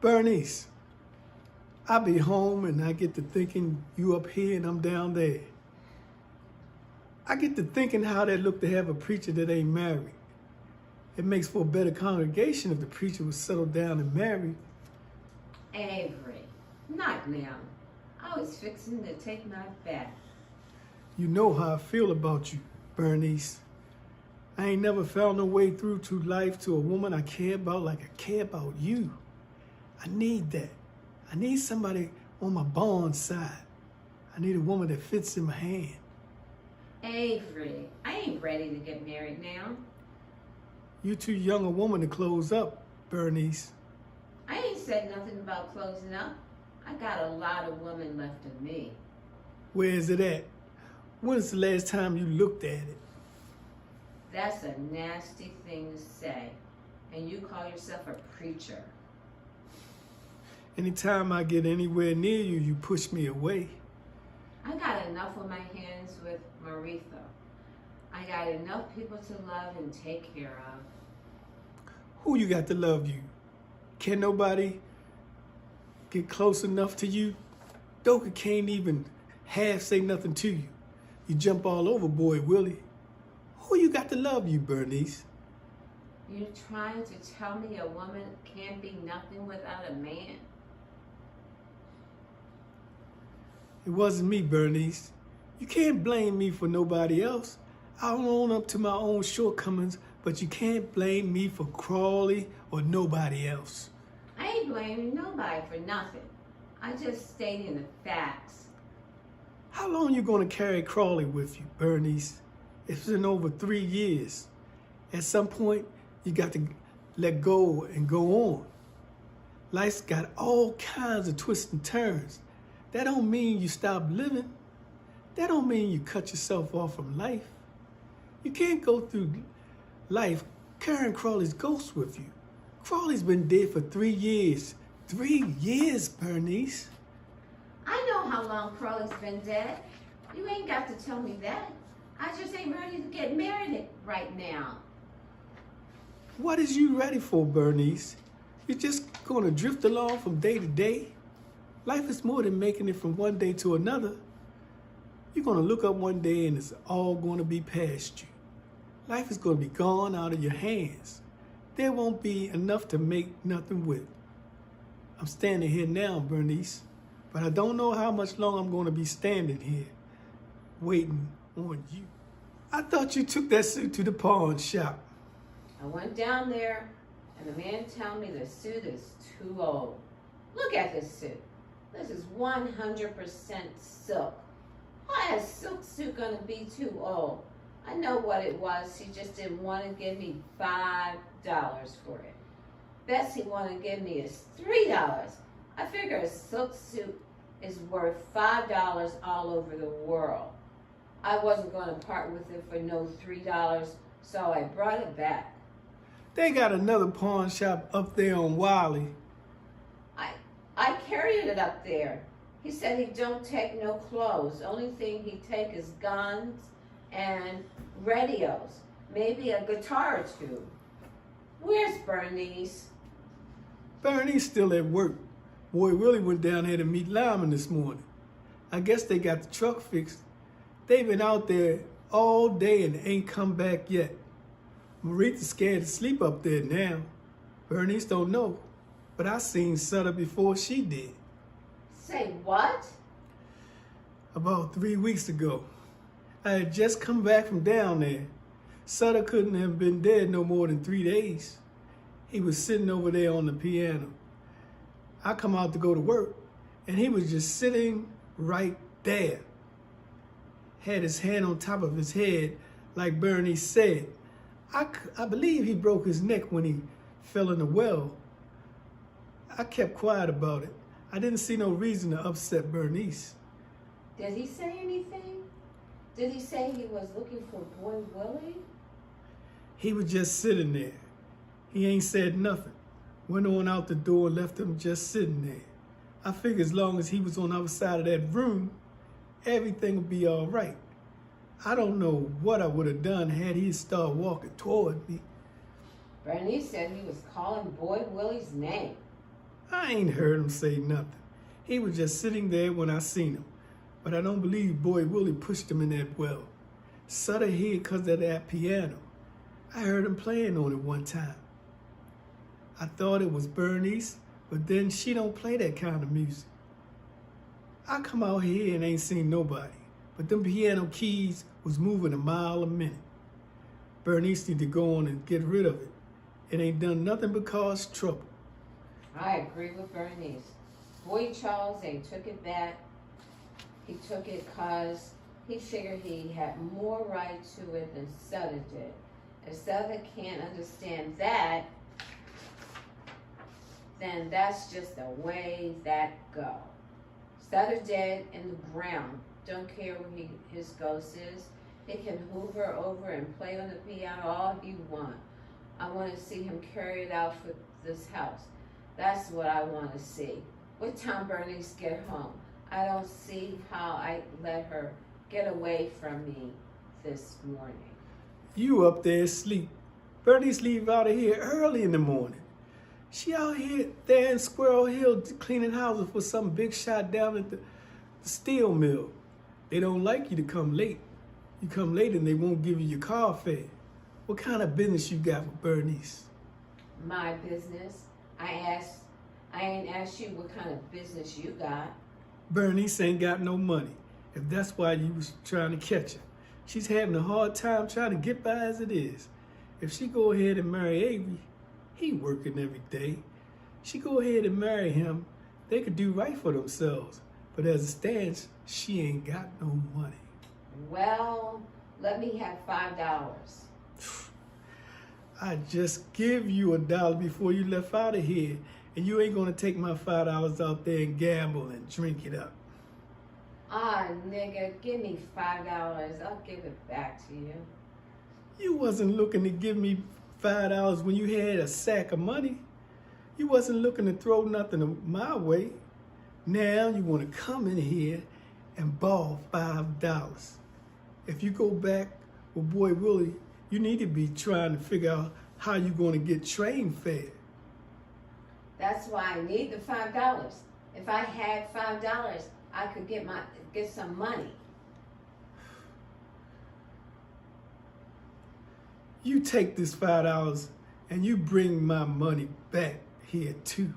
Bernice, I be home and I get to thinking you up here and I'm down there. I get to thinking how that look to have a preacher that ain't married. It makes for a better congregation if the preacher was settled down and married. Avery, not now. I was fixing to take my bath. You know how I feel about you, Bernice. I ain't never found no way through to life to a woman I care about like I care about you. I need that. I need somebody on my bond side. I need a woman that fits in my hand. Avery, I ain't ready to get married now. You too young a woman to close up, Bernice. I ain't said nothing about closing up. I got a lot of women left in me. Where is it at? When's the last time you looked at it? That's a nasty thing to say. And you call yourself a preacher. Anytime I get anywhere near you, you push me away. I got enough on my hands with Maritha. I got enough people to love and take care of. Who you got to love you? Can nobody get close enough to you? Doaker can't even half say nothing to you. You jump all over Boy Willie. Who you got to love you, Bernice? You trying to tell me a woman can't be nothing without a man? It wasn't me, Bernice. You can't blame me for nobody else. I'll own up to my own shortcomings, but you can't blame me for Crawley or nobody else. I ain't blaming nobody for nothing. I just stating the facts. How long you gonna carry Crawley with you, Bernice? It's been over 3 years. At some point, you got to let go and go on. Life's got all kinds of twists and turns. That don't mean you stop living. That don't mean you cut yourself off from life. You can't go through life carrying Crawley's ghost with you. Crawley's been dead for 3 years. 3 years, Bernice. I know how long Crawley's been dead. You ain't got to tell me that. I just ain't ready to get married right now. What is you ready for, Bernice? You're just gonna drift along from day to day? Life is more than making it from one day to another. You're gonna look up one day and it's all gonna be past you. Life is gonna be gone out of your hands. There won't be enough to make nothing with. I'm standing here now, Bernice, but I don't know how much longer I'm gonna be standing here, waiting on you. I thought you took that suit to the pawn shop. I went down there and the man told me the suit is too old. Look at this suit. This is 100% silk. How is a silk suit gonna be too old? I know what it was. He just didn't want to give me $5 for it. Best he wanted to give me is $3. I figure a silk suit is worth $5 all over the world. I wasn't going to part with it for no $3, so I brought it back. They got another pawn shop up there on Wiley. I carried it up there. He said he don't take no clothes. Only thing he take is guns and radios. Maybe a guitar or two. Where's Bernice? Bernie's still at work. Boy Willie went down here to meet Lyman this morning. I guess they got the truck fixed. They've been out there all day and ain't come back yet. Maritha's scared to sleep up there now. Bernice don't know, but I seen Sutter before she did. Say what? About 3 weeks ago. I had just come back from down there. Sutter couldn't have been dead no more than 3 days. He was sitting over there on the piano. I come out to go to work, and he was just sitting right there. Had his hand on top of his head, like Bernie said. I believe he broke his neck when he fell in the well. I kept quiet about it. I didn't see no reason to upset Bernice. Did he say anything? Did he say he was looking for Boy Willie? He was just sitting there. He ain't said nothing. Went on out the door and left him just sitting there. I figured as long as he was on the other side of that room, everything would be all right. I don't know what I would have done had he started walking toward me. Bernice said he was calling Boy Willie's name. I ain't heard him say nothing. He was just sitting there when I seen him. But I don't believe Boy Willie pushed him in that well. Sutter here because of that piano. I heard him playing on it one time. I thought it was Bernice, but then she don't play that kind of music. I come out here and ain't seen nobody, but them piano keys was moving a mile a minute. Bernice need to go on and get rid of it. It ain't done nothing but cause trouble. I agree with Bernice. Boy Charles ain't took it back. He took it cause he figured he had more right to it than Sutter did. If Sutter can't understand that, then that's just the way that go. Sutter dead in the ground. Don't care where his ghost is. He can hoover over and play on the piano all he want. I want to see him carry it out for this house. That's what I want to see. What time Bernice get home? I don't see how I let her get away from me this morning. You up there asleep. Bernice leave out of here early in the morning. She out here there in Squirrel Hill cleaning houses for some big shot down at the steel mill. They don't like you to come late. You come late and they won't give you your car fare. What kind of business you got with Bernice? My business? I ain't asked you what kind of business you got. Bernice ain't got no money, if that's why you was trying to catch her. She's having a hard time trying to get by as it is. If she go ahead and marry Avery, he working every day. She go ahead and marry him, they could do right for themselves. But as it stands, she ain't got no money. Well, let me have $5. I just give you $1 before you left out of here, and you ain't gonna take my $5 out there and gamble and drink it up. Ah, nigga, give me $5. I'll give it back to you. You wasn't looking to give me $5 when you had a sack of money. You wasn't looking to throw nothing my way. Now you want to come in here and borrow $5. If you go back with Boy Willie, you need to be trying to figure out how you're going to get train fare. That's why I need the $5. If I had $5, I could get some money. You take this $5 and you bring my money back here too.